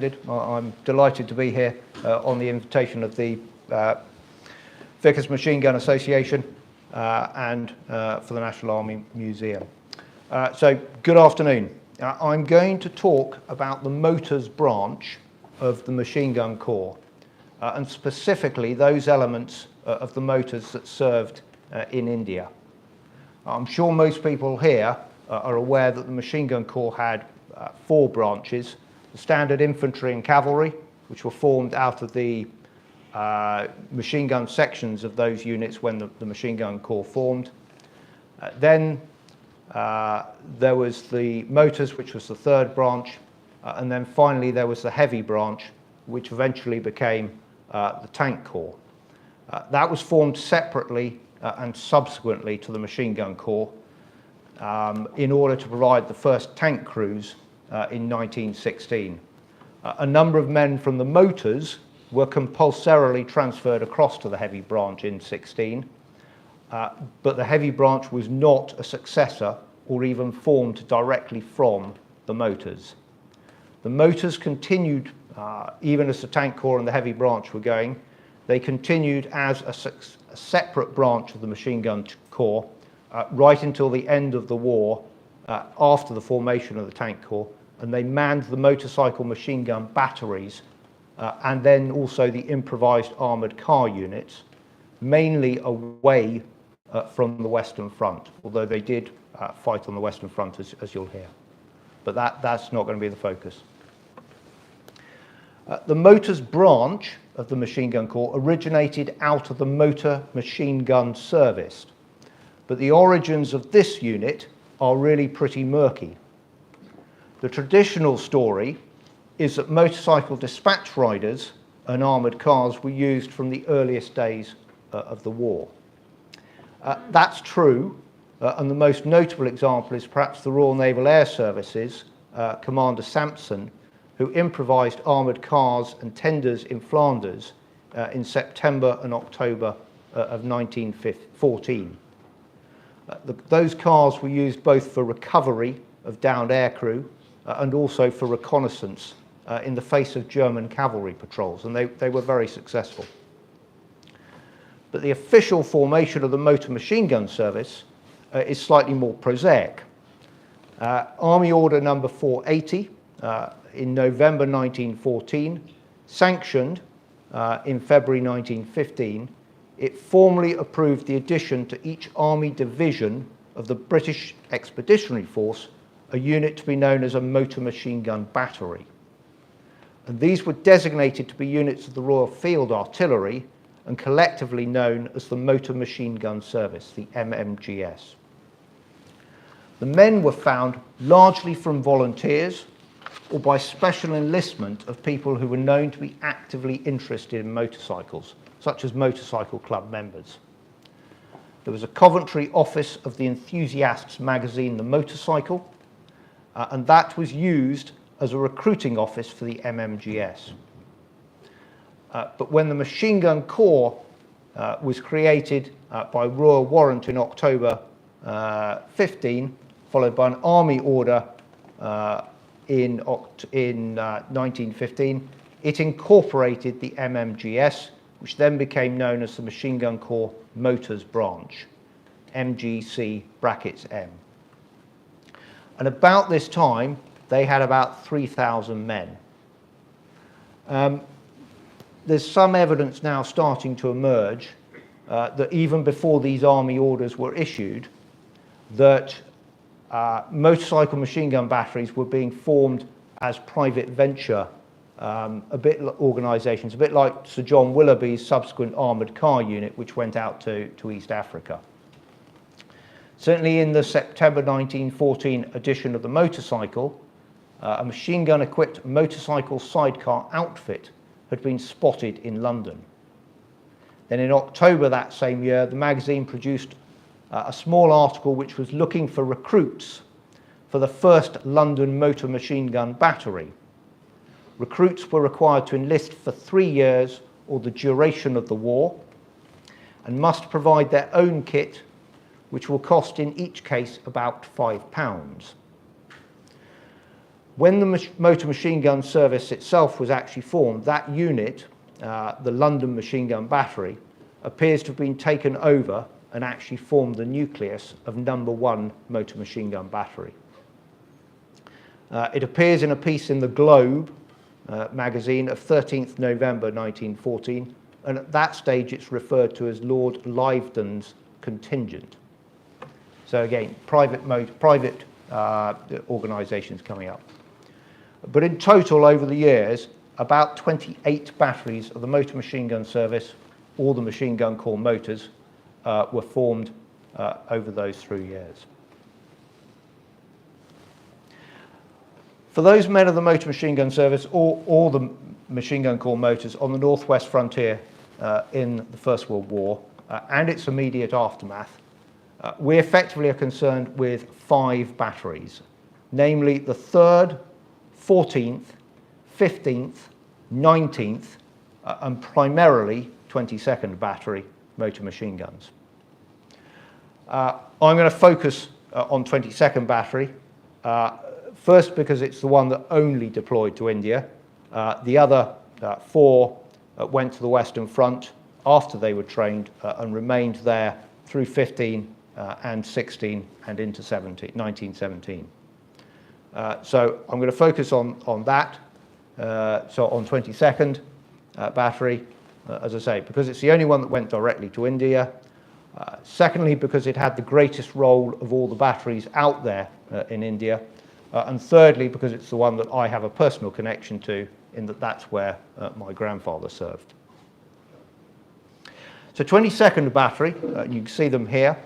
I'm delighted to be here on the invitation of the Vickers Machine Gun Association and for the National Army Museum. So good afternoon. I'm going to talk about the motors branch of the Machine Gun Corps and specifically those elements of the motors that served in India. I'm sure most people here are aware that the Machine Gun Corps had 4 branches: the Standard Infantry and Cavalry, which were formed out of the machine gun sections of those units when the Machine Gun Corps formed. Then there was the Motors, which was the 3rd branch, and then finally there was the Heavy branch, which eventually became the Tank Corps. That was formed separately and subsequently to the Machine Gun Corps in order to provide the first tank crews in 1916. A number of men from the Motors were compulsorily transferred across to the Heavy branch in 16, but the Heavy branch was not a successor or even formed directly from the Motors. The Motors continued, even as the Tank Corps and the Heavy branch were going, they continued as a separate branch of the Machine Gun Corps right until the end of the war, after the formation of the Tank Corps, and they manned the motorcycle machine gun batteries and then also the improvised armoured car units, mainly away from the Western Front, although they did fight on the Western Front, as you'll hear. But that's not going to be the focus. The Motors branch of the Machine Gun Corps originated out of the Motor Machine Gun Service, but the origins of this unit are really pretty murky. The traditional story is that motorcycle dispatch riders and armoured cars were used from the earliest days of the war. That's true, and the most notable example is perhaps the Royal Naval Air Service's Commander Sampson, who improvised armoured cars and tenders in Flanders in September and October of 1914. Those cars were used both for recovery of downed aircrew and also for reconnaissance in the face of German cavalry patrols, and they were very successful. But the official formation of the Motor Machine Gun Service is slightly more prosaic. Army Order number 480 in November 1914, sanctioned in February 1915, it formally approved the addition to each Army division of the British Expeditionary Force a unit to be known as a Motor Machine Gun Battery. And these were designated to be units of the Royal Field Artillery and collectively known as the Motor Machine Gun Service, the MMGS. The men were found largely from volunteers or by special enlistment of people who were known to be actively interested in motorcycles, such as motorcycle club members. There was a Coventry office of the enthusiasts magazine, The Motorcycle, and that was used as a recruiting office for the MMGS. But when the Machine Gun Corps was created by royal warrant in October 15, followed by an army order in 1915, it incorporated the MMGS, which then became known as the Machine Gun Corps Motors Branch, MGC brackets M. And about this time, they had about 3,000 men. There's some evidence now starting to emerge that even before these army orders were issued, that motorcycle machine gun batteries were being formed as private venture organisations, a bit like Sir John Willoughby's subsequent armoured car unit, which went out to East Africa. Certainly in the September 1914 edition of the Motorcycle, a machine gun equipped motorcycle sidecar outfit had been spotted in London. Then in October that same year, the magazine produced a small article which was looking for recruits for the first London Motor Machine Gun Battery. Recruits were required to enlist for 3 years or the duration of the war and must provide their own kit, which will cost in each case about £5. When the motor machine gun service itself was actually formed, that unit, the London Machine Gun Battery, appears to have been taken over and actually formed the nucleus of number 1 motor machine gun battery. It appears in a piece in the Globe magazine of 13th November 1914, and at that stage it's referred to as Lord Lyvedon's contingent. So again, private organisations coming up. But in total, over the years, about 28 batteries of the motor machine gun service, or the machine gun corps motors, were formed over those 3 years. For those men of the motor machine gun service or the machine gun corps motors on the northwest frontier in the First World War and its immediate aftermath, we effectively are concerned with 5 batteries, namely the 3rd, 14th, 15th, 19th, and primarily 22nd Battery motor machine guns. I'm going to focus on 22nd Battery, first because it's the one that only deployed to India. The other 4 went to the Western Front after they were trained and remained there through 15 and 16 and into 1917. So I'm going to focus on that, so on 22nd Battery, as I say, because it's the only one that went directly to India. Secondly, because it had the greatest role of all the batteries out there in India. And thirdly, because it's the one that I have a personal connection to, in that that's where my grandfather served. So 22nd Battery, you can see them here,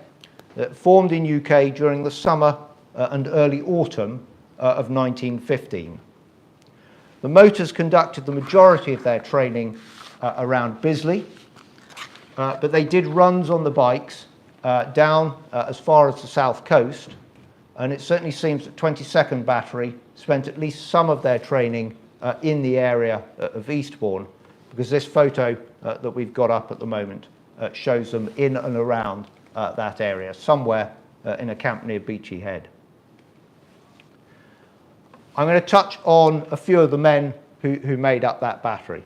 formed in UK during the summer and early autumn of 1915. The motors conducted the majority of their training around Bisley, but they did runs on the bikes down as far as the south coast, and it certainly seems that 22nd Battery spent at least some of their training in the area of Eastbourne, because this photo that we've got up at the moment shows them in and around that area, somewhere in a camp near Beachy Head. I'm going to touch on a few of the men who made up that battery.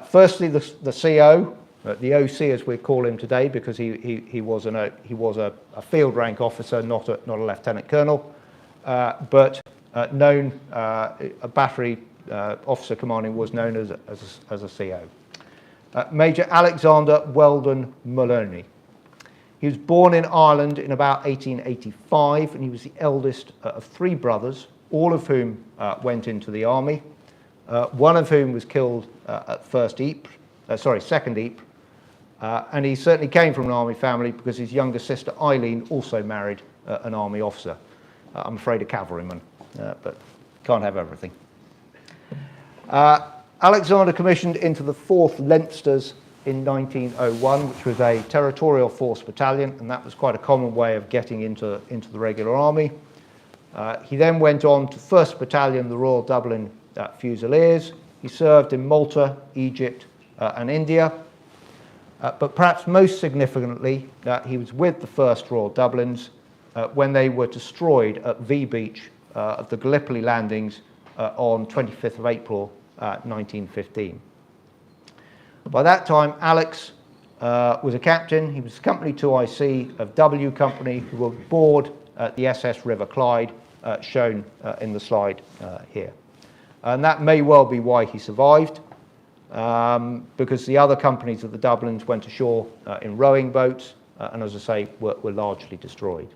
Firstly, the CO, the OC as we call him today, because he was a field rank officer, not a lieutenant colonel, but known a battery officer commanding was known as a CO. Major Alexander Weldon Maloney. He was born in Ireland in about 1885, and he was the eldest of 3 brothers, all of whom went into the army. One of whom was killed at second Ypres, and he certainly came from an army family because his younger sister Eileen also married an army officer. I'm afraid a cavalryman, but can't have everything. Alexander commissioned into the 4th Leinsters in 1901, which was a territorial force battalion, and that was quite a common way of getting into the regular army. He then went on to 1st Battalion, the Royal Dublin Fusiliers. He served in Malta, Egypt, and India. But perhaps most significantly, he was with the 1st Royal Dublins when they were destroyed at V Beach of the Gallipoli landings on 25th of April 1915. By that time, Alex was a captain. He was company 2IC of W Company, who were aboard the SS River Clyde, shown in the slide here. And that may well be why he survived, because the other companies of the Dublins went ashore in rowing boats, and as I say, were largely destroyed.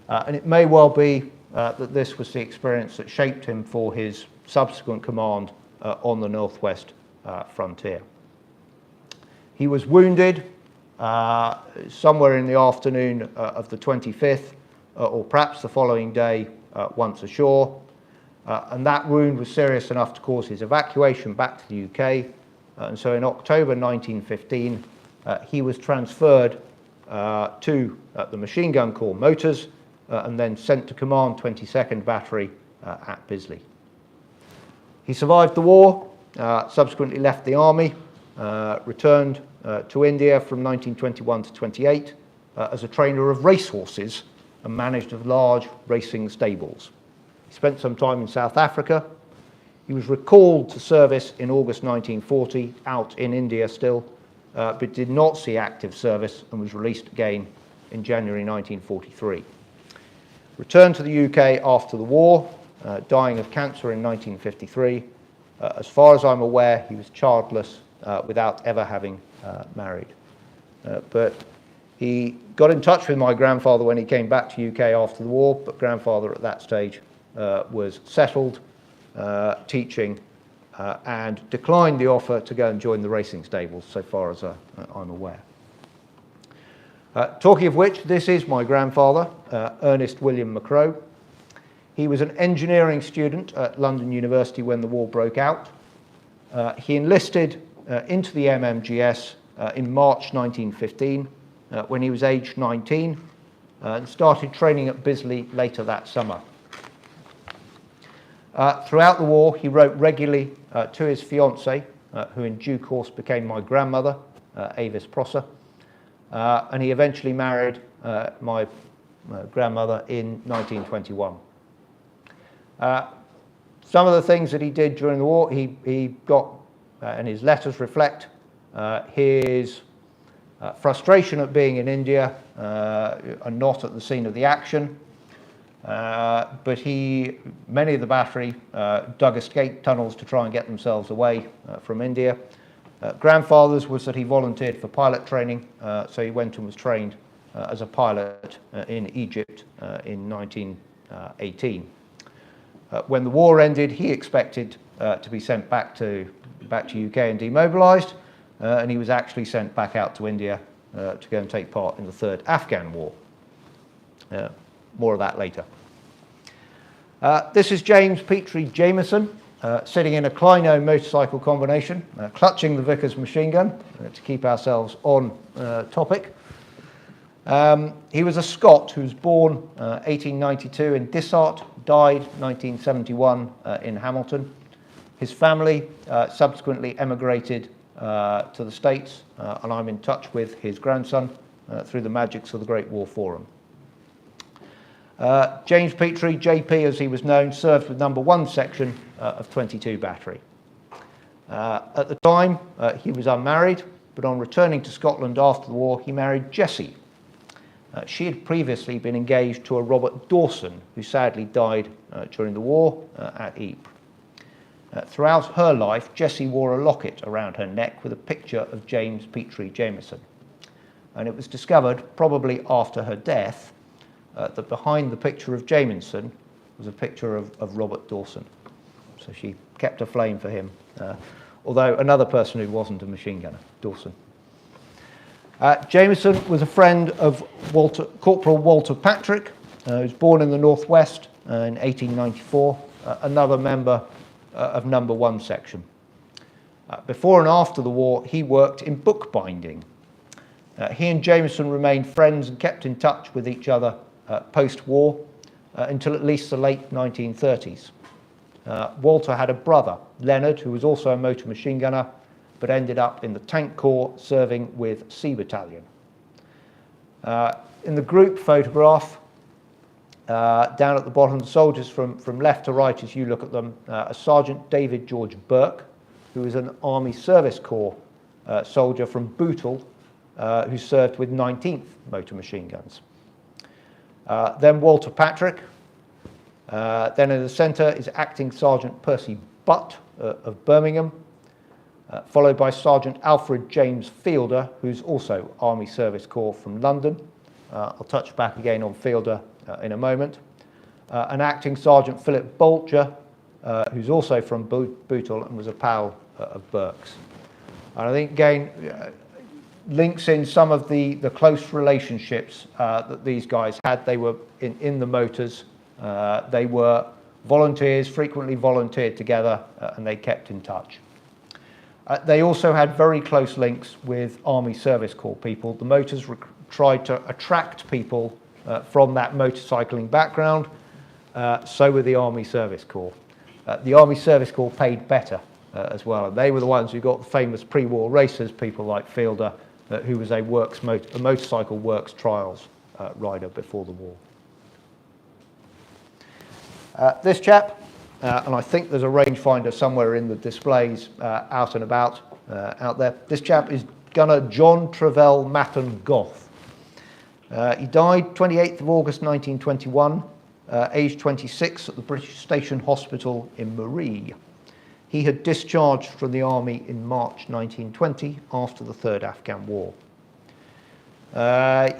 And it may well be that this was the experience that shaped him for his subsequent command on the northwest frontier. He was wounded somewhere in the afternoon of the 25th, or perhaps the following day once ashore. And that wound was serious enough to cause his evacuation back to the UK. And so in October 1915, he was transferred to the Machine Gun Corps Motors and then sent to command 22nd Battery at Bisley. He survived the war, subsequently left the army, returned to India from 1921 to 28 as a trainer of racehorses and managed of large racing stables. He He spent some time in South Africa. He was recalled to service in August 1940, out in India still, but did not see active service and was released again in January 1943. Returned to the UK after the war, dying of cancer in 1953. As far as I'm aware, he was childless without ever having married. But he got in touch with my grandfather when he came back to UK after the war, but grandfather at that stage was settled, teaching, and declined the offer to go and join the racing stables, so far as I'm aware. Talking of which, this is my grandfather, Ernest William Mcrow. He was an engineering student at London University when the war broke out. He enlisted into the MMGS in March 1915 when he was aged 19 and started training at Bisley later that summer. Throughout the war, he wrote regularly to his fiancée, who in due course became my grandmother, Avis Prosser, and he eventually married my grandmother in 1921. Some of the things that he did during the war, he got, and his letters reflect his frustration at being in India and not at the scene of the action. But many of the battery dug escape tunnels to try and get themselves away from India. Grandfather's was that he volunteered for pilot training, so he went and was trained as a pilot in Egypt in 1918. When the war ended, he expected to be sent back to UK and demobilised, and he was actually sent back out to India to go and take part in the Third Afghan War. More of that later. This is James Petrie Jameson, sitting in a Clino motorcycle combination, clutching the Vickers machine gun to keep ourselves on topic. He was a Scot who was born 1892 in Dissart, died 1971 in Hamilton. His family subsequently emigrated to the States, and I'm in touch with his grandson through the magics of the Great War Forum. James Petrie, JP as he was known, served with number 1 section of 22 battery. At the time, he was unmarried, but on returning to Scotland after the war, he married Jessie. She had previously been engaged to a Robert Dawson, who sadly died during the war at Ypres. Throughout her life, Jessie wore a locket around her neck with a picture of James Petrie Jameson. And it was discovered, probably after her death, that behind the picture of Jameson was a picture of Robert Dawson. So she kept a flame for him, although another person who wasn't a machine gunner, Dawson. Jameson was a friend of Corporal Walter Patrick, who was born in the Northwest in 1894, another member of number 1 section. Before and after the war, he worked in bookbinding. He and Jameson remained friends and kept in touch with each other post-war until at least the late 1930s. Walter had a brother, Leonard, who was also a motor machine gunner, but ended up in the Tank Corps serving with C Battalion. In the group photograph, down at the bottom, the soldiers from left to right as you look at them, a Sergeant David George Burke, who was an Army Service Corps soldier from Bootle, who served with 19th Motor Machine Guns. Then Walter Patrick. Then in the centre is Acting Sergeant Percy Butt of Birmingham, followed by Sergeant Alfred James Fielder, who's also Army Service Corps from London. I'll touch back again on Fielder in a moment. And Acting Sergeant Philip Bolger, who's also from Bootle and was a pal of Burke's. And I think, again, links in some of the close relationships that these guys had. They were in the motors. They were volunteers, frequently volunteered together, and they kept in touch. They also had very close links with Army Service Corps people. The motors tried to attract people from that motorcycling background, so were the Army Service Corps. The Army Service Corps paid better as well, and they were the ones who got the famous pre-war racers, people like Fielder, who was a motorcycle works trials rider before the war. This chap, and I think there's a rangefinder somewhere in the displays out and about out there. This chap is Gunner John Travell Matan Goth. He died 28th of August 1921, aged 26 at the British Station Hospital in Marie. He had discharged from the army in March 1920 after the Third Afghan War.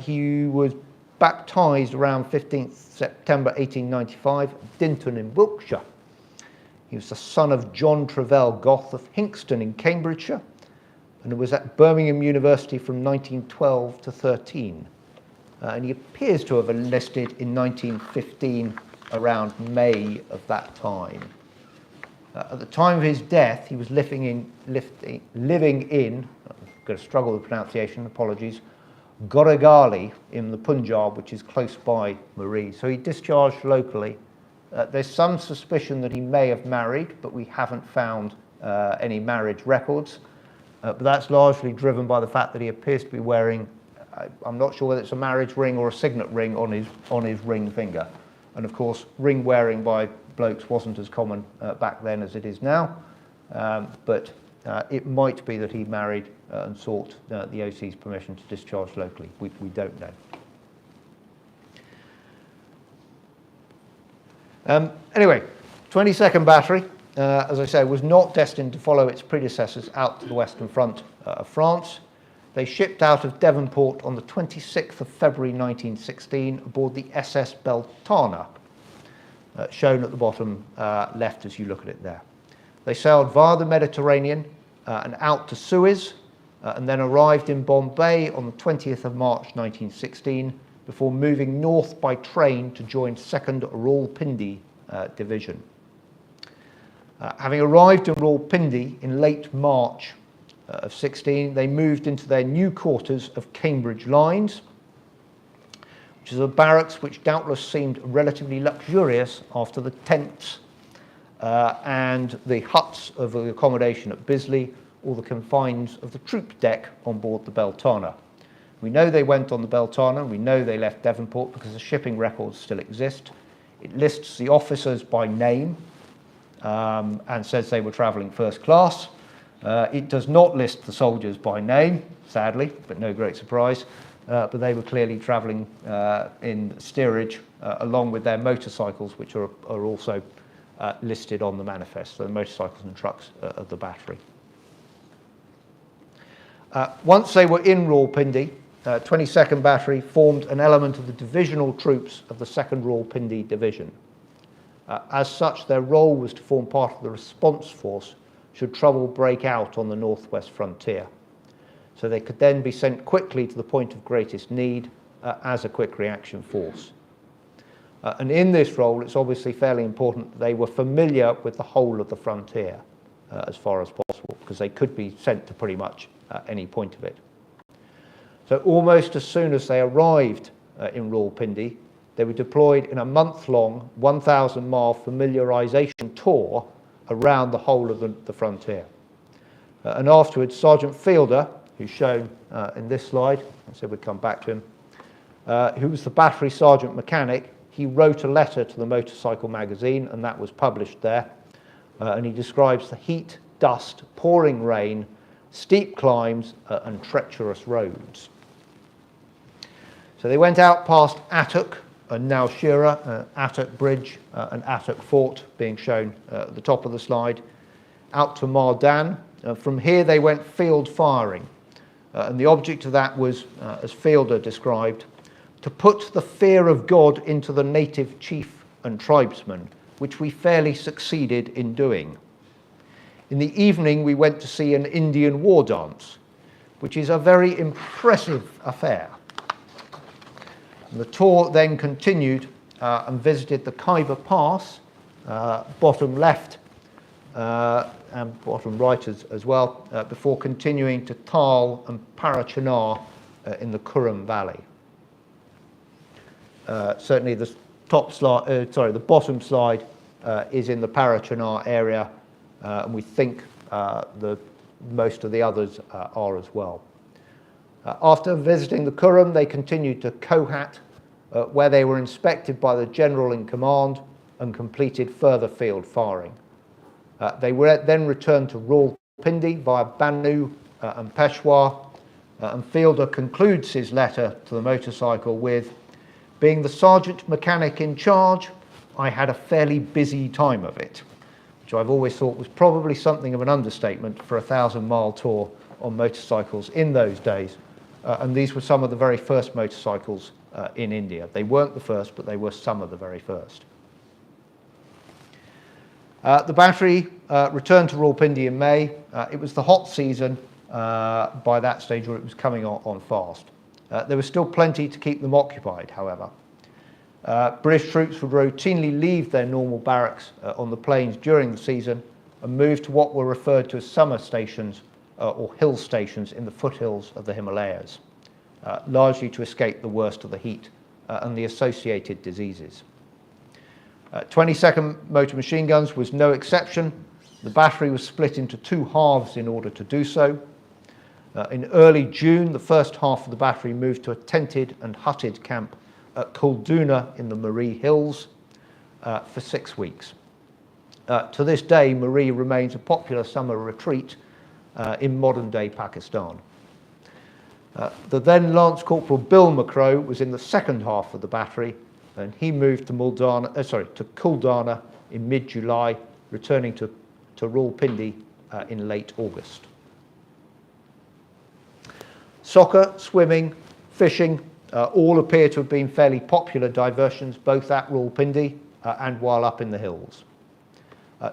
He was baptised around 15th September 1895 at Dinton in Wiltshire. He was the son of John Travell Goth of Hinxton in Cambridgeshire, and was at Birmingham University from 1912 to 13. And he appears to have enlisted in 1915 around May of that time. At the time of his death, he was living in, I'm going to struggle with pronunciation, apologies, Goregali in the Punjab, which is close by Marie. So he discharged locally. There's some suspicion that he may have married, but we haven't found any marriage records. But that's largely driven by the fact that he appears to be wearing, I'm not sure whether it's a marriage ring or a signet ring on his ring finger. And of course, ring wearing by blokes wasn't as common back then as it is now. But it might be that he married and sought the OC's permission to discharge locally. We don't know. Anyway, 22nd Battery, as I say, was not destined to follow its predecessors out to the Western Front of France. They shipped out of Devonport on the 26th of February 1916 aboard the SS Beltane, shown at the bottom left as you look at it there. They sailed via the Mediterranean and out to Suez, and then arrived in Bombay on the 20th of March 1916 before moving north by train to join 2nd Rawalpindi Division. Having arrived in Rawalpindi in late March of 16, they moved into their new quarters of Cambridge Lines, which is a barracks which doubtless seemed relatively luxurious after the tents and the huts of the accommodation at Bisley, or the confines of the troop deck on board the Beltane. We know they went on the Beltane, we know they left Devonport because the shipping records still exist. It lists the officers by name and says they were travelling first class. It does not list the soldiers by name, sadly, but no great surprise. But they were clearly travelling in steerage along with their motorcycles, which are also listed on the manifest, so the motorcycles and trucks of the battery. Once they were in Rawalpindi, 22nd Battery formed an element of the divisional troops of the 2nd Rawalpindi Division. As such, their role was to form part of the response force should trouble break out on the northwest frontier. So they could then be sent quickly to the point of greatest need as a quick reaction force. And in this role, it's obviously fairly important that they were familiar with the whole of the frontier as far as possible, because they could be sent to pretty much any point of it. So almost as soon as they arrived in Rawalpindi, they were deployed in a month-long, 1,000-mile familiarisation tour around the whole of the frontier. And afterwards, Sergeant Fielder, who's shown in this slide, I said we'd come back to him, who was the battery sergeant mechanic, he wrote a letter to the Motorcycle magazine, and that was published there. And he describes the heat, dust, pouring rain, steep climbs, and treacherous roads. So they went out past Attock and now Shira, Attock Bridge and Attock Fort being shown at the top of the slide, out to Matan. From here they went field firing. And the object of that was, as Fielder described, to put the fear of God into the native chief and tribesmen, which we fairly succeeded in doing. In the evening, we went to see an Indian war dance, which is a very impressive affair. And the tour then continued and visited the Khyber Pass, bottom left and bottom right as well, before continuing to Tal and Parachinar in the Kurram Valley. Certainly the top slide, the bottom slide is in the Parachinar area, and we think most of the others are as well. After visiting the Kurram, they continued to Kohat, where they were inspected by the general in command, and completed further field firing. They were then returned to Rawalpindi via Bannu and Peshawar, and Fielder concludes his letter to the motorcycle with, "Being the sergeant mechanic in charge, I had a fairly busy time of it," which I've always thought was probably something of an understatement for a 1,000-mile tour on motorcycles in those days. And these were some of the very first motorcycles in India. They weren't the first, but they were some of the very first. The battery returned to Rawalpindi in May. It was the hot season by that stage, or it was coming on fast. There was still plenty to keep them occupied, however. British troops would routinely leave their normal barracks on the plains during the season and move to what were referred to as summer stations or hill stations in the foothills of the Himalayas, largely to escape the worst of the heat and the associated diseases. 22nd Motor Machine Guns was no exception. The battery was split into two halves in order to do so. In early June, the first half of the battery moved to a tented and hutted camp at Kulduna in the Maree Hills for 6 weeks. To this day, Maree remains a popular summer retreat in modern-day Pakistan. The then Lance Corporal Bill Mcrow was in the second half of the battery, and he moved to Kuldana in mid-July, returning to Rawalpindi in late August. Soccer, swimming, fishing all appear to have been fairly popular diversions, both at Rawalpindi and while up in the hills.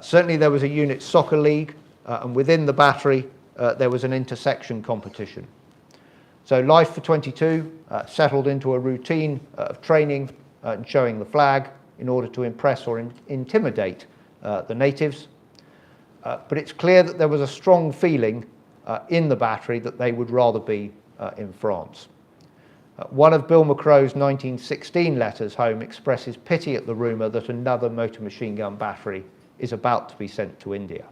Certainly there was a unit soccer league, and within the battery there was an intersection competition. So Life for 22 settled into a routine of training and showing the flag in order to impress or intimidate the natives. But it's clear that there was a strong feeling in the battery that they would rather be in France. One of Bill Mcrow's 1916 letters home expresses pity at the rumour that another motor machine gun battery is about to be sent to India.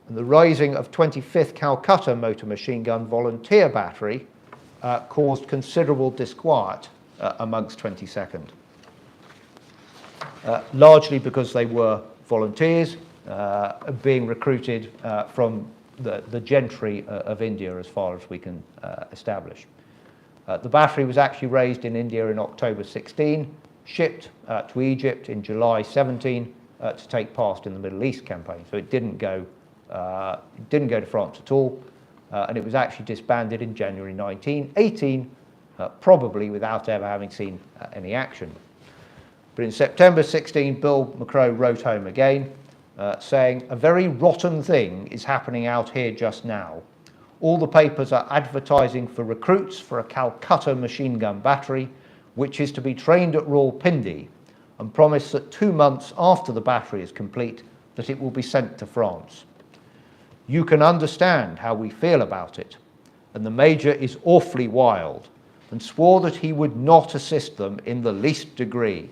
And the rising of 25th Calcutta Motor Machine Gun Volunteer Battery caused considerable disquiet amongst 22nd, largely because they were volunteers being recruited from the gentry of India, as far as we can establish. The battery was actually raised in India in October 16, shipped to Egypt in July 17 to take part in the Middle East campaign. So it didn't go to France at all, and it was actually disbanded in January 1918, probably without ever having seen any action. But in September 16, Bill Mcrow wrote home again, saying, "A very rotten thing is happening out here just now. All the papers are advertising for recruits for a Calcutta machine gun battery, which is to be trained at Rawalpindi, and promise that 2 months after the battery is complete, that it will be sent to France. You can understand how we feel about it, and the Major is awfully wild, and swore that he would not assist them in the least degree.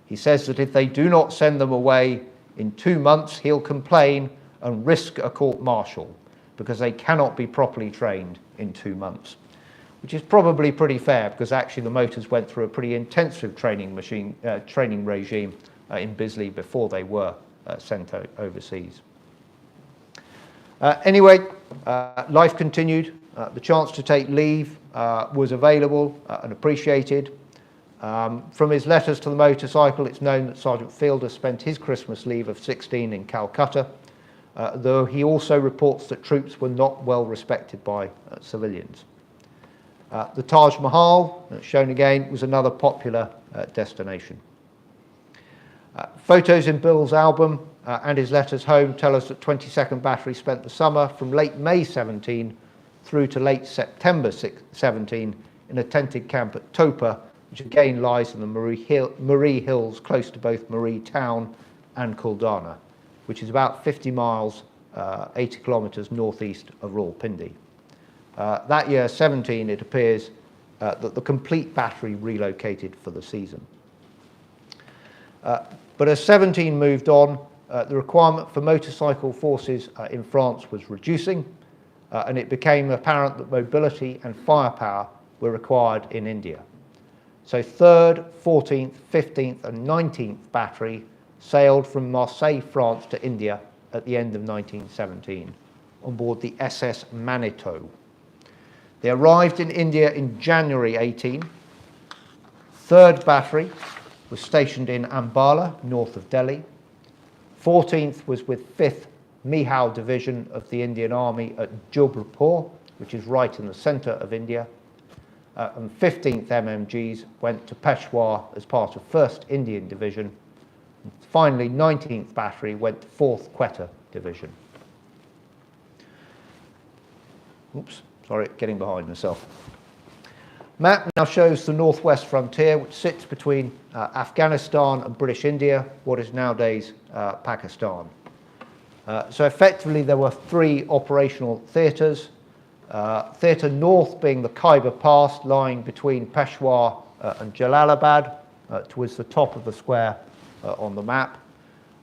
He says that if they do not send them away in 2 months, he'll complain and risk a court-martial, because they cannot be properly trained in 2 months," which is probably pretty fair, because actually the motors went through a pretty intensive training regime in Bisley before they were sent overseas. Anyway, life continued. The chance to take leave was available and appreciated. From his letters to the motorcycle, it's known that Sergeant Fielder spent his Christmas leave of 16 in Calcutta, though he also reports that troops were not well respected by civilians. The Taj Mahal, shown again, was another popular destination. Photos in Bill's album and his letters home tell us that 22nd Battery spent the summer from late May 17 through to late September 17 in a tented camp at Topa, which again lies in the Maree Hills close to both Maree town and Kuldana, which is about 50 miles, 80 kilometres northeast of Rawalpindi. That year, 17, it appears that the complete battery relocated for the season. But as 17 moved on, the requirement for motorcycle forces in France was reducing, and it became apparent that mobility and firepower were required in India. So 3rd, 14th, 15th and 19th Battery sailed from Marseille, France to India at the end of 1917 on board the SS Manitou. They arrived in India in January 18. 3rd Battery was stationed in Ambala, north of Delhi. 14th was with 5th Mihal Division of the Indian Army at Jubrapur, which is right in the centre of India. And 15th MMGs went to Peshawar as part of 1st Indian Division. And finally, 19th Battery went to 4th Quetta Division. Oops, sorry, getting behind myself. Map now shows the northwest frontier, which sits between Afghanistan and British India, what is nowadays Pakistan. So effectively there were 3 operational theatres. Theatre North being the Khyber Pass lying between Peshawar and Jalalabad towards the top of the square on the map,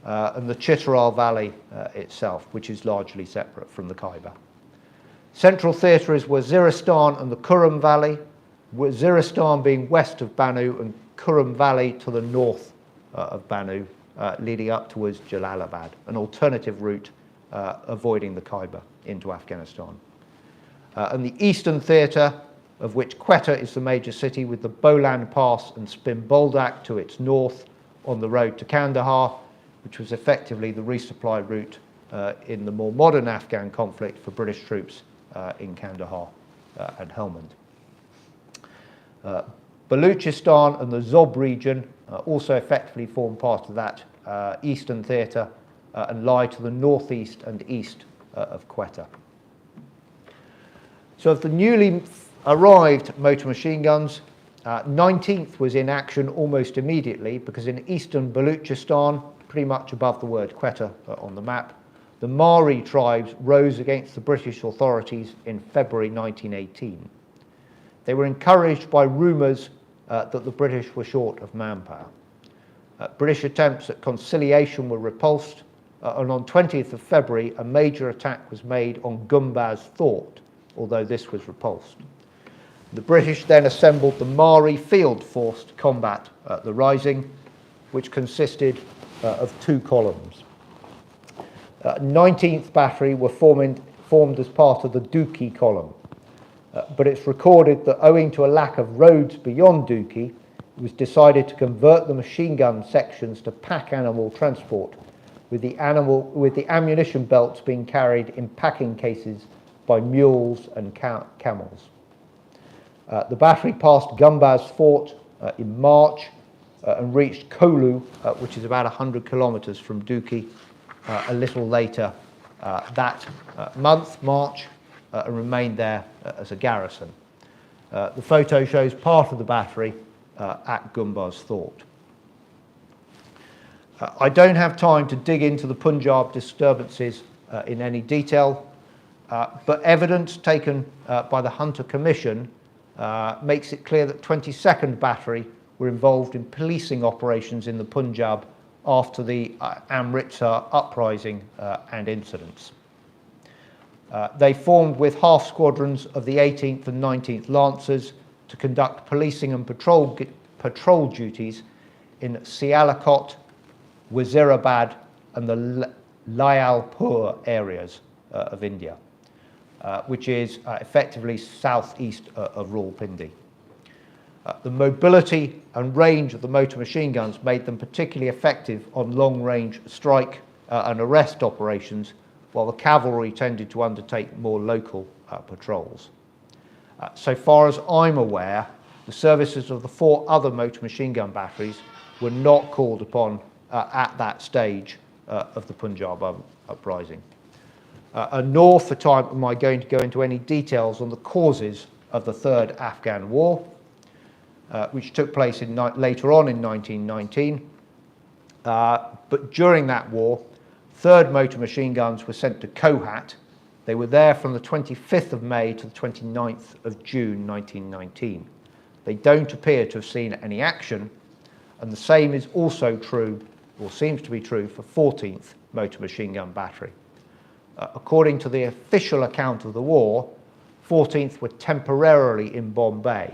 and the Chitral Valley itself, which is largely separate from the Khyber. Central theatre is Waziristan and the Kurram Valley, Waziristan being west of Bannu and Kurram Valley to the north of Bannu, leading up towards Jalalabad, an alternative route avoiding the Khyber into Afghanistan. And the Eastern Theatre, of which Quetta is the major city, with the Bolan Pass and Spimboldak to its north on the road to Kandahar, which was effectively the resupply route in the more modern Afghan conflict for British troops in Kandahar and Helmand. Baluchistan and the Zob region also effectively form part of that Eastern Theatre and lie to the northeast and east of Quetta. So of the newly arrived motor machine guns, 19th was in action almost immediately, because in eastern Baluchistan, pretty much above the word Quetta on the map, the Mari tribes rose against the British authorities in February 1918. They were encouraged by rumours that the British were short of manpower. British attempts at conciliation were repulsed, and on 20th of February a major attack was made on Gumbaz Fort, although this was repulsed. The British then assembled the Mari field force to combat the rising, which consisted of 2 columns. 19th Battery were formed as part of the Duki column, but it's recorded that owing to a lack of roads beyond Duki, it was decided to convert the machine gun sections to pack animal transport, with the ammunition belts being carried in packing cases by mules and camels. The battery passed Gumbaz Fort in March and reached Kolu, which is about 100 kilometres from Duki, a little later that month, March, and remained there as a garrison. The photo shows part of the battery at Gumbaz Fort. I don't have time to dig into the Punjab disturbances in any detail, but evidence taken by the Hunter Commission makes it clear that 22nd Battery were involved in policing operations in the Punjab after the Amritsar uprising and incidents. They formed with half squadrons of the 18th and 19th Lancers to conduct policing and patrol duties in Sialakot, Wazirabad and the Lyalpur areas of India, which is effectively southeast of Rawalpindi. The mobility and range of the motor machine guns made them particularly effective on long-range strike and arrest operations, while the cavalry tended to undertake more local patrols. So far as I'm aware, the services of the 4 other motor machine gun batteries were not called upon at that stage of the Punjab uprising. Nor for time am I going to go into any details on the causes of the Third Afghan War, which took place later on in 1919. But during that war, 3rd Motor Machine Guns were sent to Kohat. They were there from the 25th of May to the 29th of June 1919. They don't appear to have seen any action, and the same is also true, or seems to be true, for 14th Motor Machine Gun Battery. According to the official account of the war, 14th were temporarily in Bombay,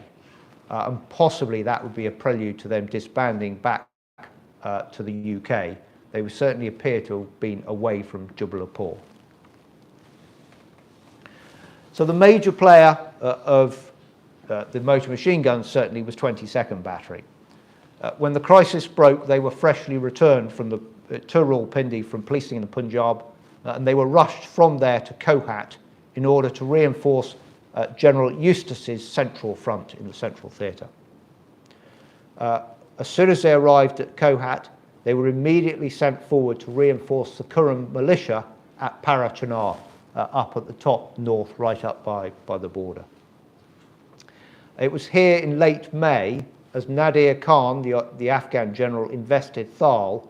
and possibly that would be a prelude to them disbanding back to the UK. They would certainly appear to have been away from Jubal Lapore. So the major player of the motor machine guns certainly was 22nd Battery. When the crisis broke, they were freshly returned from the Rawalpindi from policing in the Punjab, and they were rushed from there to Kohat in order to reinforce General Eustace's central front in the Central Theatre. As soon as they arrived at Kohat, they were immediately sent forward to reinforce the Kurram militia at Parachinar, up at the top north, right up by the border. It was here in late May, as Nadir Khan, the Afghan general, invested Thal,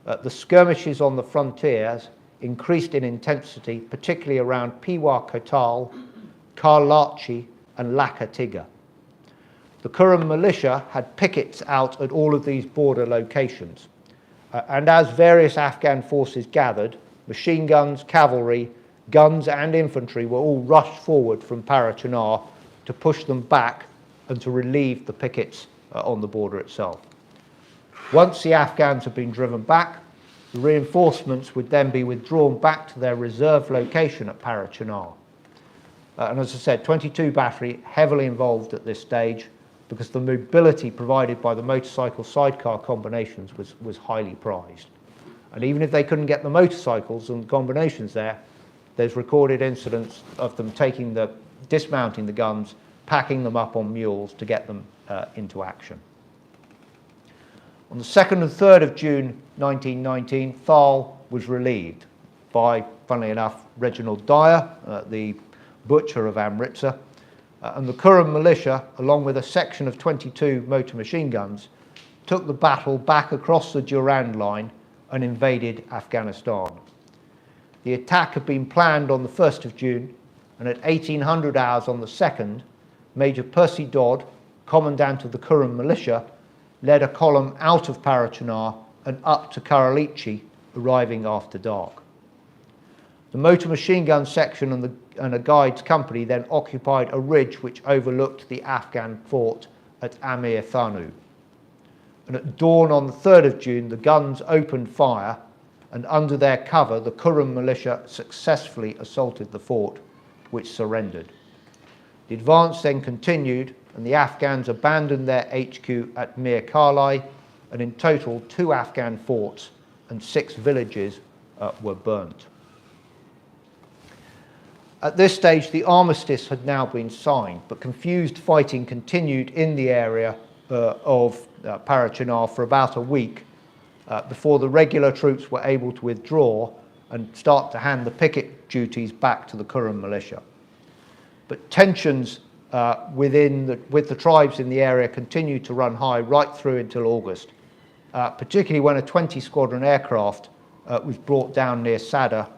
the skirmishes on the frontiers increased in intensity, particularly around Piwa Kotal, Karlachi and Lakatiga. The Kurram militia had pickets out at all of these border locations. And as various Afghan forces gathered, machine guns, cavalry, guns and infantry were all rushed forward from Parachinar to push them back and to relieve the pickets on the border itself. Once the Afghans had been driven back, the reinforcements would then be withdrawn back to their reserve location at Parachinar. And as I said, 22 Battery heavily involved at this stage because the mobility provided by the motorcycle sidecar combinations was highly prized. And even if they couldn't get the motorcycles and combinations there, there's recorded incidents of them dismounting the guns, packing them up on mules to get them into action. On the 2nd and 3rd of June 1919, Thal was relieved by, funnily enough, Reginald Dyer, the butcher of Amritsar, and the Kurram militia, along with a section of 22 motor machine guns, took the battle back across the Durand line and invaded Afghanistan. The attack had been planned on the 1st of June, and at 1800 hours on the 2nd, Major Percy Dodd, commandant of the Kurram militia, led a column out of Parachinar and up to Karalichi, arriving after dark. The motor machine gun section and a guides company then occupied a ridge which overlooked the Afghan fort at Amir Thanu. And at dawn on the 3rd of June, the guns opened fire, and under their cover, the Kurram militia successfully assaulted the fort, which surrendered. The advance then continued, and the Afghans abandoned their HQ at Mir Karlai, and in total 2 Afghan forts and 6 villages were burnt. At this stage, the armistice had now been signed, but confused fighting continued in the area of Parachinar for about a week before the regular troops were able to withdraw and start to hand the picket duties back to the Kurram militia. But tensions with the tribes in the area continued to run high right through until August, particularly when a 20 squadron aircraft was brought down near Sadr,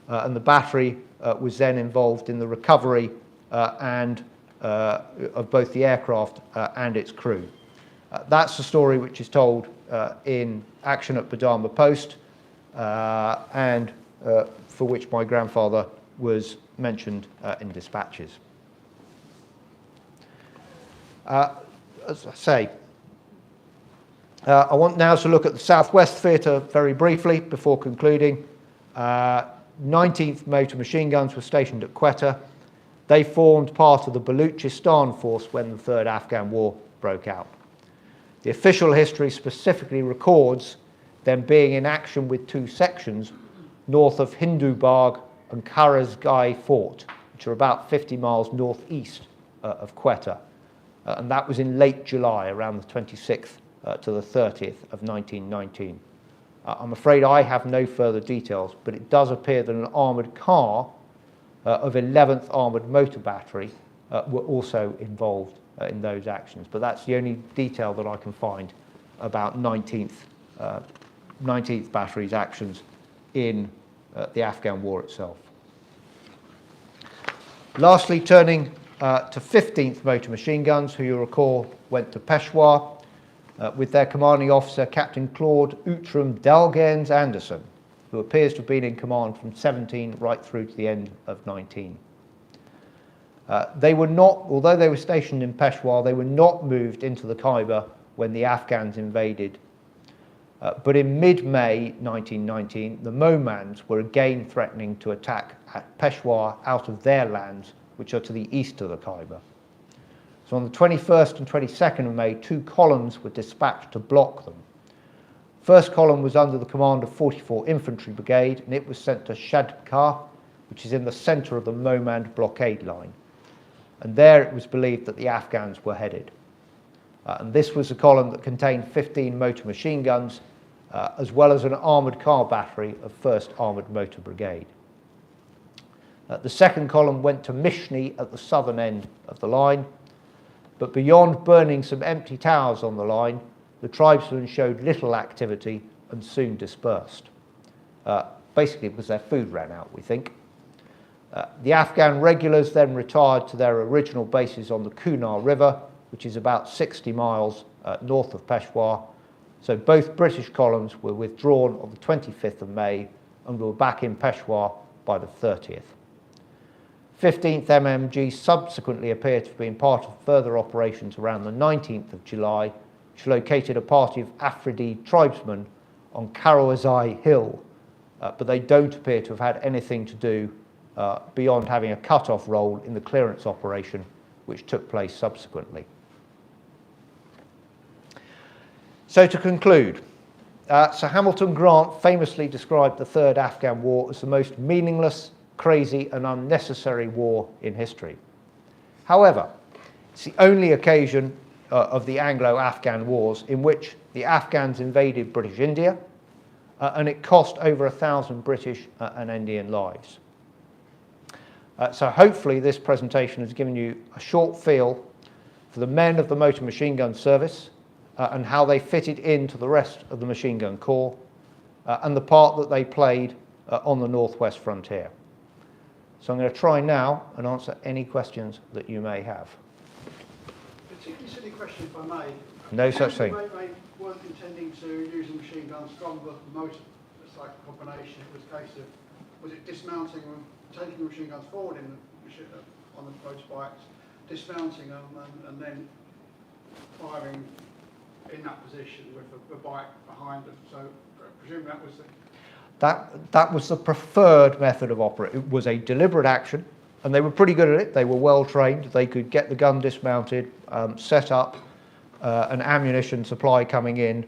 and the battery was then involved in the recovery of both the aircraft and its crew. That's the story which is told in Action at Badama Post, and for which my grandfather was mentioned in dispatches. As I say, I want now to look at the Southwest Theatre very briefly before concluding. 19th Motor Machine Guns were stationed at Quetta. They formed part of the Baluchistan force when the Third Afghan War broke out. The official history specifically records them being in action with 2 sections north of Hindubagh and Karazgai Fort, which are about 50 miles northeast of Quetta. And that was in late July, around the 26th to the 30th of 1919. I'm afraid I have no further details, but it does appear that an armoured car of 11th Armoured Motor Battery were also involved in those actions. But that's the only detail that I can find about 19th Battery's actions in the Afghan War itself. Lastly, turning to 15th Motor Machine Guns, who you'll recall went to Peshawar, with their commanding officer, Captain Claude Outram Dalgairns Anderson, who appears to have been in command from 17 right through to the end of 19. They were not, although they were stationed in Peshawar, they were not moved into the Khyber when the Afghans invaded. But in mid-May 1919, the Mohmans were again threatening to attack at Peshawar out of their lands, which are to the east of the Khyber. So on the 21st and 22nd of May, 2 columns were dispatched to block them. First column was under the command of 44 Infantry Brigade, and it was sent to Shadkar, which is in the centre of the Mohmand blockade line. And there it was believed that the Afghans were headed. And this was a column that contained 15 motor machine guns, as well as an armoured car battery of 1st Armoured Motor Brigade. The second column went to Mishni at the southern end of the line, but beyond burning some empty towers on the line, the tribesmen showed little activity and soon dispersed. Basically because their food ran out, we think. The Afghan regulars then retired to their original bases on the Kunar River, which is about 60 miles north of Peshawar. So both British columns were withdrawn on the 25th of May and were back in Peshawar by the 30th. 15th MMG subsequently appeared to have been part of further operations around the 19th of July, which located a party of Afridi tribesmen on Karawazai Hill, but they don't appear to have had anything to do beyond having a cut-off role in the clearance operation, which took place subsequently. So to conclude, Sir Hamilton Grant famously described the Third Afghan War as the most meaningless, crazy and unnecessary war in history. However, it's the only occasion of the Anglo-Afghan wars in which the Afghans invaded British India, and it cost over 1,000 British and Indian lives. So hopefully this presentation has given you a short feel for the men of the Motor Machine Gun Service and how they fitted into the rest of the Machine Gun Corps and the part that they played on the Northwest frontier. So I'm going to try now and answer any questions that you may have. Particularly silly question, if I may. No such thing. They weren't intending to use the machine guns from the motor combination. It was a case of, was it dismounting them, taking the machine guns forward in the, on the motorbikes, dismounting them and then firing in that position with the bike behind them. So I presume that was the... That was the preferred method of operation. It was a deliberate action, and they were pretty good at it. They were well trained. They could get the gun dismounted, set up an ammunition supply coming in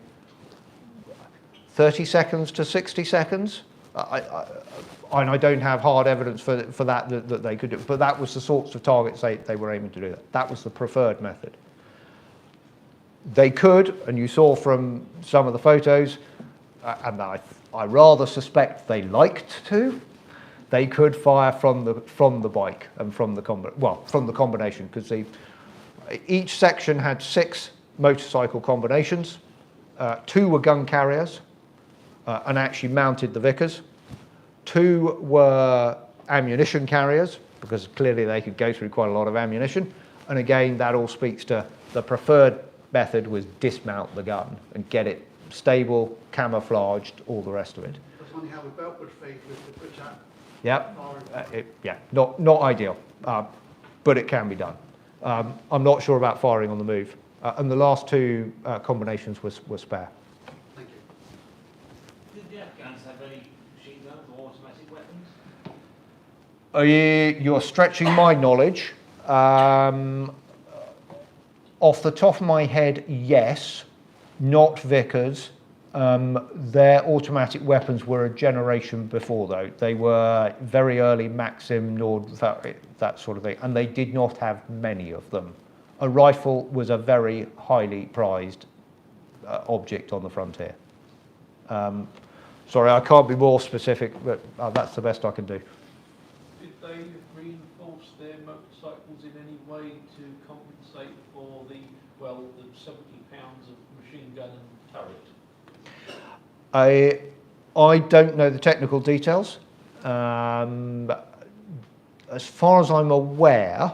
30 seconds to 60 seconds. I don't have hard evidence for that they could do, but that was the sorts of targets they were aiming to do. That was the preferred method. They could, and you saw from some of the photos, and I rather suspect they liked to, they could fire from the bike and from the combination, because each section had 6 motorcycle combinations. 2 were gun carriers and actually mounted the Vickers. 2 were ammunition carriers, because clearly they could go through quite a lot of ammunition. And again, that all speaks to the preferred method was dismount the gun and get it stable, camouflaged, all the rest of it. That's only how the belt would feed with the quick chat. Yeah, not ideal, but it can be done. I'm not sure about firing on the move. And the last 2 combinations were spare. Thank you. Did the Afghans have any machine guns or automatic weapons? You're stretching my knowledge. Off the top of my head, yes. Not Vickers. Their automatic weapons were a generation before, though. They were very early Maxim, Nord, that sort of thing, and they did not have many of them. A rifle was a very highly prized object on the frontier. Sorry, I can't be more specific, but that's the best I can do. Did they reinforce their motorcycles in any way to compensate for the 70 pounds of machine gun and turret? I don't know the technical details. As far as I'm aware,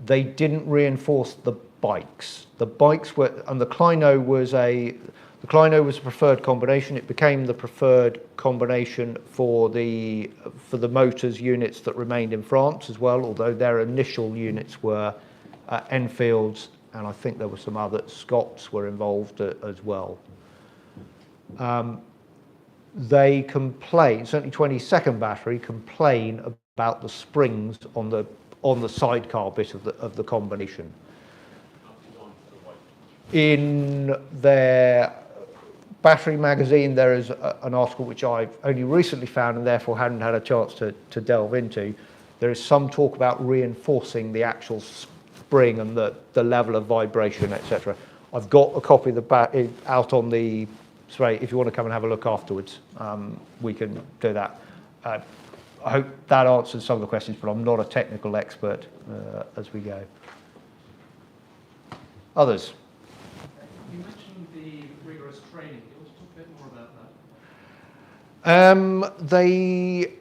they didn't reinforce the bikes. The bikes were, and the Clino was the The Clino was a preferred combination. It became the preferred combination for the motors units that remained in France as well, although their initial units were Enfields, and I think there were some other Scots were involved as well. They complain, certainly 22nd Battery complain about the springs on the sidecar bit of the combination. In their battery magazine, there is an article which I've only recently found and therefore hadn't had a chance to delve into. There is some talk about reinforcing the actual spring and the level of vibration, etc. I've got a copy of the out on the spray. If you want to come and have a look afterwards, we can do that. I hope that answers some of the questions, but I'm not a technical expert as we go. Others? You mentioned the rigorous training. Can you talk a bit more about that? They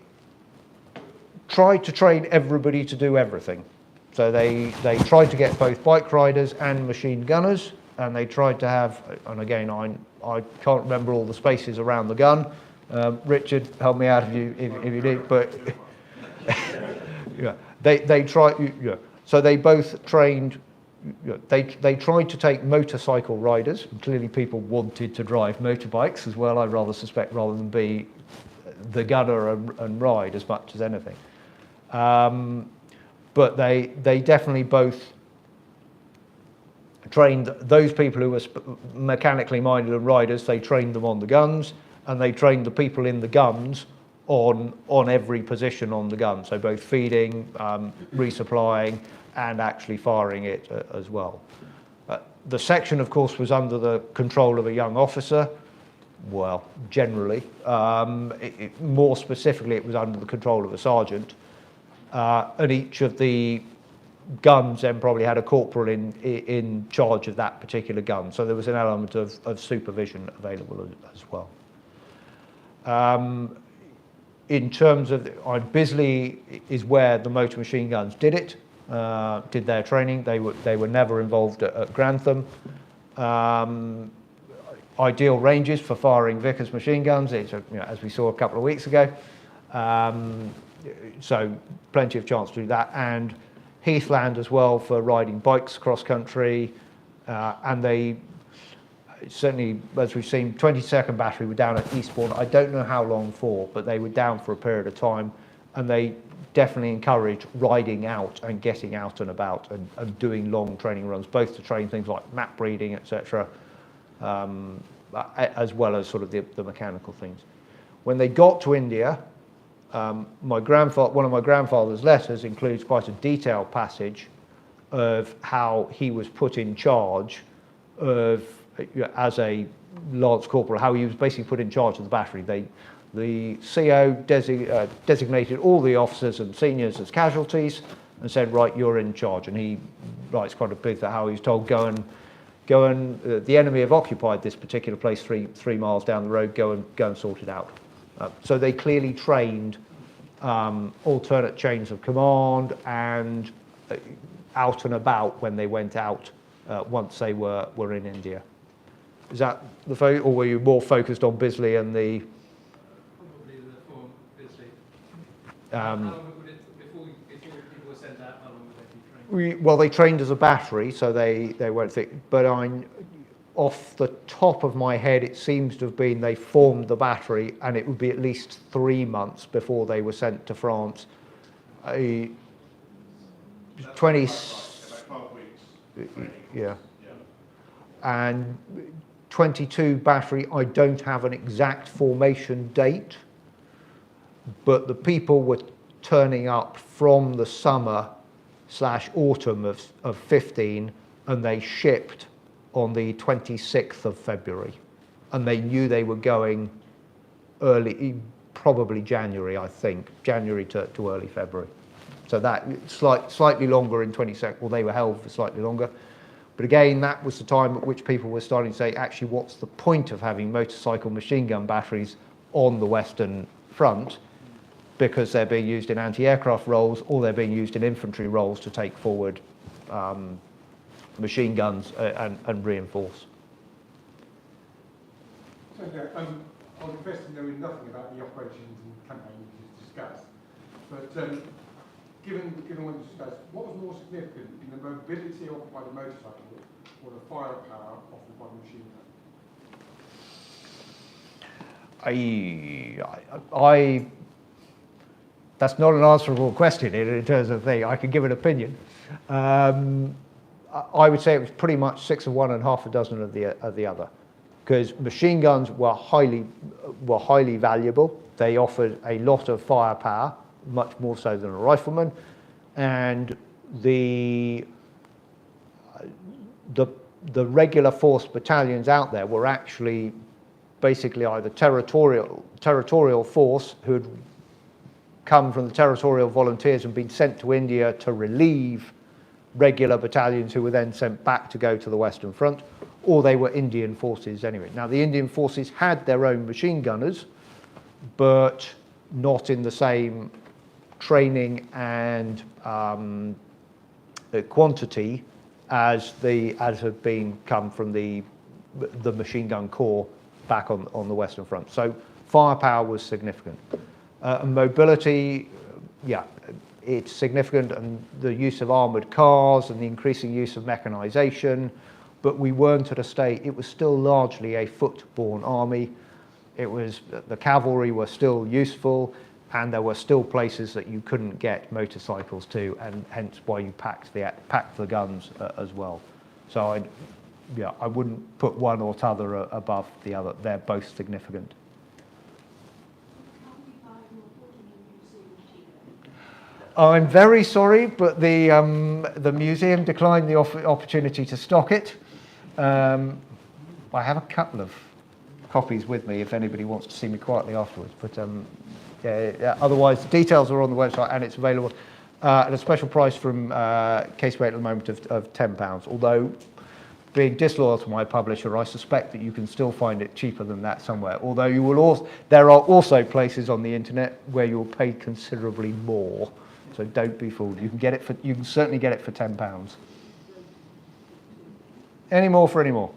tried to train everybody to do everything. So they tried to get both bike riders and machine gunners, and they tried to have, and again, I can't remember all the spaces around the gun. Richard, help me out if you did, but yeah, they tried. Yeah. So they both trained. They tried to take motorcycle riders, and clearly people wanted to drive motorbikes as well, I rather suspect, rather than be the gunner and ride as much as anything. But they definitely both trained those people who were mechanically minded and riders. They trained them on the guns, and they trained the people in the guns on every position on the gun. So both feeding, resupplying, and actually firing it as well. The section, of course, was under the control of a young officer. Well, generally. More specifically, it was under the control of a sergeant. And each of the guns then probably had a corporal in charge of that particular gun. So there was an element of supervision available as well. In terms of, Bisley is where the motor machine guns did it. Did their training. They were never involved at Grantham. Ideal ranges for firing Vickers machine guns. It's as we saw a couple of weeks ago. So plenty of chance to do that, and Heathland as well for riding bikes cross country. And they certainly, as we've seen, 22nd Battery were down at Eastbourne. I don't know how long for, but they were down for a period of time, and they definitely encourage riding out and getting out and about and doing long training runs, both to train things like map reading, etc., as well as sort of the mechanical things. When they got to India, one of my grandfather's letters includes quite a detailed passage of how he was put in charge of, as a Lance Corporal, how he was basically put in charge of the battery. The CO designated all the officers and seniors as casualties and said, right, you're in charge. And he writes quite a bit about how he was told, go and the enemy have occupied this particular place 3 miles down the road, go and sort it out. So they clearly trained alternate chains of command and out and about when they went out once they were in India. Is that the focus, or were you more focused on Bisley and the? Probably the form Bisley. How long would it, before people were sent out, how long would they be trained? Well, they trained as a battery, so they weren't thick. But off the top of my head, it seems to have been they formed the battery, and it would be at least 3 months before they were sent to France. 20. About 12 weeks. Yeah. And 22 Battery, I don't have an exact formation date, but the people were turning up from the summer/autumn of 15, and they shipped on the 26th of February, and they knew they were going early, probably January, I think, January to early February. So that slightly longer in 22nd, well, they were held for slightly longer. But again, that was the time at which people were starting to say, actually, what's the point of having motorcycle machine gun batteries on the Western Front? Because they're being used in anti-aircraft roles, or they're being used in infantry roles to take forward machine guns and reinforce. So, yeah, I was invested knowing nothing about the operations and campaign you just discussed. But given what you discussed, what was more significant in the mobility offered by the motorcycle or the firepower offered by the machine gun? That's not an answerable question in terms of thing. I can give an opinion. I would say it was pretty much 6 of one and half a dozen of the other, because machine guns were highly valuable. They offered a lot of firepower, much more so than a rifleman, and the regular force battalions out there were actually basically either territorial force who had come from the territorial volunteers and been sent to India to relieve regular battalions who were then sent back to go to the Western Front, or they were Indian forces anyway. Now, the Indian forces had their own machine gunners, but not in the same training and quantity as had been come from the machine gun corps back on the Western Front. So firepower was significant. Mobility, yeah, it's significant, and the use of armoured cars and the increasing use of mechanisation, but we weren't at a state, it was still largely a foot-borne army. It was, the cavalry were still useful, and there were still places that you couldn't get motorcycles to, and hence why you packed the guns as well. So I wouldn't put one or t'other above the other. They're both significant. I'm very sorry, but the museum declined the opportunity to stock it. I have a couple of copies with me if anybody wants to see me quietly afterwards. But yeah, otherwise, the details are on the website and it's available at a special price from Caseway at the moment of £10. Although, being disloyal to my publisher, I suspect that you can still find it cheaper than that somewhere. Although you will also, there are also places on the internet where you'll pay considerably more. So don't be fooled. You can certainly get it for £10. Any more for any more?